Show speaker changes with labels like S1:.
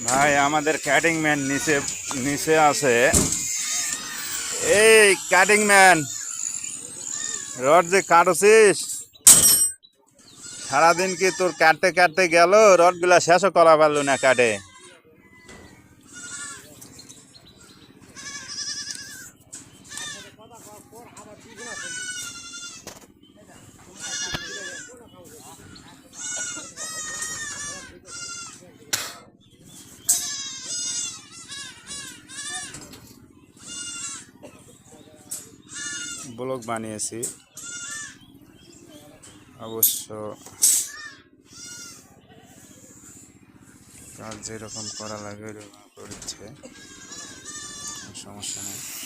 S1: ভাই আমাদের cutting man নিচে নিচে আছে। এই কাটিং ম্যান, রড যে কাটছিস সারাদিন কি তোর কাটতে কাটতে গেল, রডগুলা শেষও করা পারলো না কাটে। ব্লগ বানিয়েছি, অবশ্য কাজ যেরকম করা লাগে ওরকম করছে, সমস্যা নেই।